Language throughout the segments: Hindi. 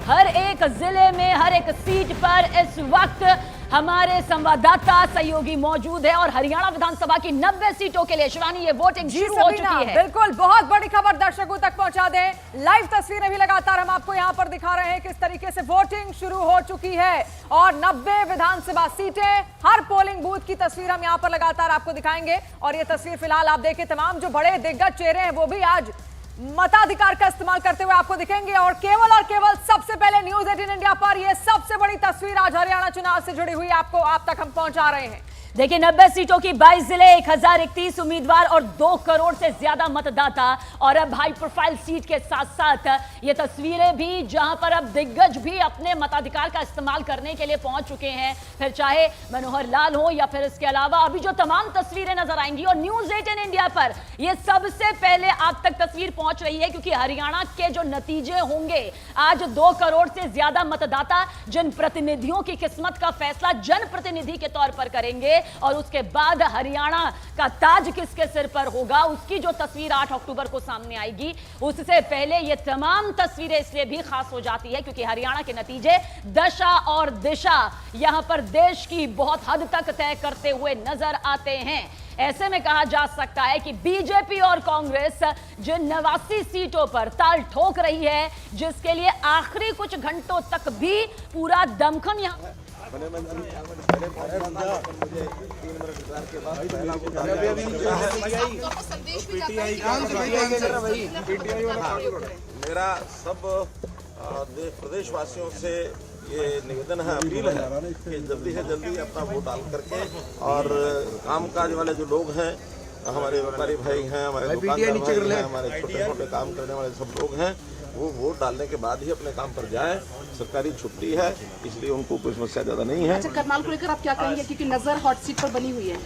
हर एक जिले में, हर एक सीट पर इस वक्त हमारे संवाददाता सहयोगी मौजूद है और हरियाणा विधानसभा की 90 सीटों के लिए शिवानी ये वोटिंग शुरू हो चुकी है। बिल्कुल, बहुत बड़ी खबर दर्शकों तक पहुंचा दें। लाइव तस्वीरें भी लगातार हम आपको यहां पर दिखा रहे हैं किस तरीके से वोटिंग शुरू हो चुकी है और 90 विधानसभा सीटें, हर पोलिंग बूथ की तस्वीर हम यहां पर लगातार आपको दिखाएंगे। और ये तस्वीर फिलहाल आप देखें, तमाम जो बड़े दिग्गज चेहरे हैं वो भी आज मताधिकार का इस्तेमाल करते हुए आपको दिखेंगे। और केवल सबसे पहले न्यूज़ 18 इंडिया पर यह सबसे बड़ी तस्वीर आज हरियाणा चुनाव से जुड़ी हुई आपको आप तक हम पहुंचा रहे हैं। देखिए 90 सीटों की 22 जिले, 1031 उम्मीदवार और 2 करोड़ से ज्यादा मतदाता। और अब हाई प्रोफाइल सीट के साथ साथ ये तस्वीरें भी जहां पर अब दिग्गज भी अपने मताधिकार का इस्तेमाल करने के लिए पहुंच चुके हैं, फिर चाहे मनोहर लाल हो या फिर इसके अलावा अभी जो तमाम तस्वीरें नजर आएंगी। और न्यूज़ 18 इंडिया पर यह सबसे पहले आप तक तस्वीर पहुंच रही है क्योंकि हरियाणा के जो नतीजे होंगे, आज 2 करोड़ से ज्यादा मतदाता जिन प्रतिनिधियों की किस्मत का फैसला जनप्रतिनिधि के तौर पर करेंगे और उसके बाद हरियाणा का ताज किसके सिर पर होगा, उसकी जो तस्वीर 8 अक्टूबर को सामने आएगी, उससे पहले ये तमाम तस्वीरें इसलिए भी खास हो जाती है क्योंकि हरियाणा के नतीजे दशा और दिशा यहां पर देश की बहुत हद तक तय करते हुए नजर आते हैं। ऐसे में कहा जा सकता है कि बीजेपी और कांग्रेस जिन 89 सीटों पर ताल ठोक रही है, जिसके लिए आखिरी कुछ घंटों तक भी पूरा दमखम यहां मेरा सब प्रदेशवासियों से ये निवेदन है, अपील है कि जल्दी से जल्दी अपना वोट डाल करके और कामकाज वाले जो लोग हैं, हमारे व्यापारी भाई हैं, हमारे दुकानदार भाई हैं, हमारे छोटे छोटे काम करने वाले सब लोग हैं, वो वोट डालने के बाद ही अपने काम पर जाए। सरकारी छुट्टी है इसलिए उनको कोई समस्या ज्यादा नहीं है। अच्छा, करनाल को लेकर आप क्या कहेंगे क्योंकि नजर हॉट सीट पर बनी हुई है?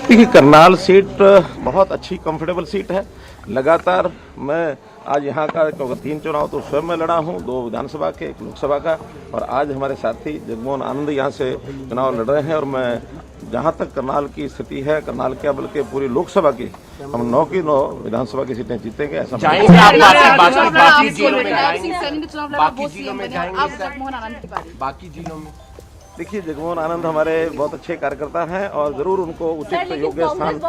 देखिए करनाल सीट बहुत अच्छी कंफर्टेबल सीट है। लगातार मैं आज यहाँ का 3 चुनाव तो स्वयं में लड़ा हूँ, 2 विधानसभा के, 1 लोकसभा का, और आज हमारे साथी जगमोहन आनंद यहाँ से चुनाव लड़ रहे हैं। और मैं जहाँ तक करनाल की स्थिति है, करनाल क्या बल्कि पूरी लोकसभा की हम 9 की 9 विधानसभा की सीटें जीतेंगे ऐसा बाकी जिलों में देखिए जगमोहन आनंद हमारे बहुत अच्छे कार्यकर्ता हैं और जरूर उनको उचित योग्य स्थान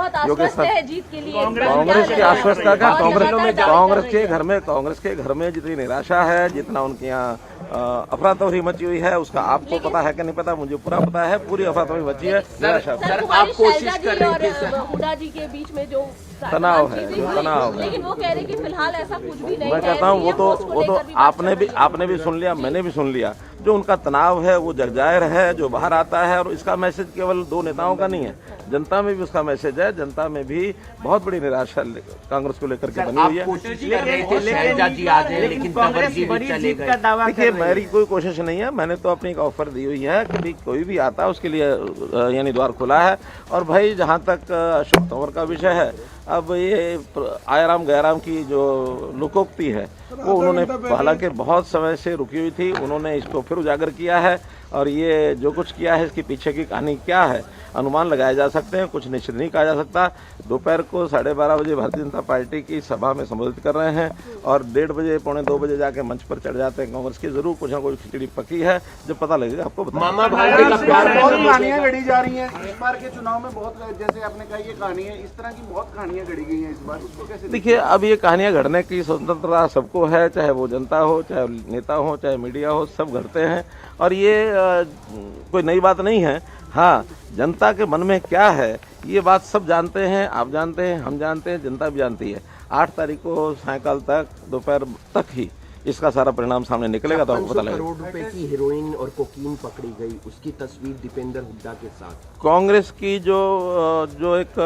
कांग्रेस की आश्वस्ता का कांग्रेस के घर में जितनी निराशा है, जितना उनके यहाँ अफरा तफरी मची हुई है, उसका आपको पता है कि नहीं पता, मुझे पूरा पता है। पूरी अफरा तफरी मची है, निराशा। आप कोशिश कर रहे हैं हुड्डा जी के बीच में जो तनाव है, लेकिन वो कह रहे कि फिलहाल ऐसा कुछ भी नहीं है। मैं कहता हूँ वो तो आपने भी सुन लिया, मैंने भी सुन लिया। जो उनका तनाव है वो जगजाहिर है, जो बाहर आता है। और इसका मैसेज केवल 2 नेताओं का नहीं है, जनता में भी उसका मैसेज है। जनता में भी बहुत बड़ी निराशा कांग्रेस को लेकर के बनी हुई है। देखिए मेरी कोई कोशिश नहीं है, मैंने तो अपनी एक ऑफर दी हुई है कि कोई भी आता है उसके लिए यानी द्वार खुला है। और भाई जहाँ तक अशोक तंवर का विषय है, अब ये आयराम गैराम की जो लोकोक्ति है वो उन्होंने हालांकि बहुत समय से रुकी हुई थी, उन्होंने इसको फिर उजागर किया है। और ये जो कुछ किया है इसके पीछे की कहानी क्या है अनुमान लगाए जा सकते हैं, कुछ निश्चित नहीं कहा जा सकता। दोपहर को 12:30 बजे भारतीय जनता पार्टी की सभा में संबोधित कर रहे हैं और 1:30 बजे 1:45 2 बजे जाके मंच पर चढ़ जाते हैं कांग्रेस की। जरूर कुछ ना कुछ खिचड़ी पकी है, जब पता लगेगा आपको कहानियां गढ़ी जा रही हैं इस बार के चुनाव में। बहुत जैसे आपने कहा ये कहानी है, इस तरह की बहुत कहानियां गढ़ी गई हैं इस बार, उसको कैसे देखिए? अब ये कहानियां गढ़ने की स्वतंत्रता सबको है, चाहे वो जनता हो, चाहे नेता हो, चाहे मीडिया हो, सब गढ़ते हैं। और ये कोई नई बात नहीं है। हाँ, जनता के मन में क्या है ये बात सब जानते हैं, आप जानते हैं, हम जानते हैं, जनता भी जानती है। 8 तारीख को सायंकाल तक, दोपहर तक ही इसका सारा परिणाम सामने निकलेगा तो आपको पता लगेगा। 500 करोड़ रुपए की हेरोइन और कोकीन पकड़ी गई, उसकी तस्वीर दीपेंद्र हुड्डा के साथ। कांग्रेस की जो एक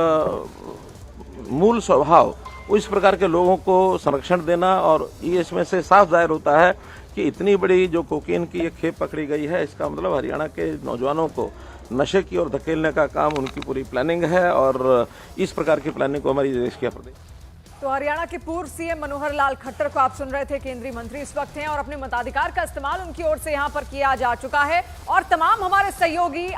मूल स्वभाव, इस प्रकार के लोगों को संरक्षण देना, और ये इसमें से साफ जाहिर होता है कि इतनी बड़ी जो कोकीन की एक खेप पकड़ी गई है, इसका मतलब हरियाणा के नौजवानों को नशे की ओर धकेलने का काम उनकी पूरी प्लानिंग है। और इस प्रकार की प्लानिंग को हमारी देश के प्रदेश तो हरियाणा के पूर्व सीएम मनोहर लाल खट्टर को आप सुन रहे थे, केंद्रीय मंत्री इस वक्त हैं और अपने मताधिकार का इस्तेमाल उनकी ओर से यहां पर किया जा चुका है। और तमाम हमारे सहयोगी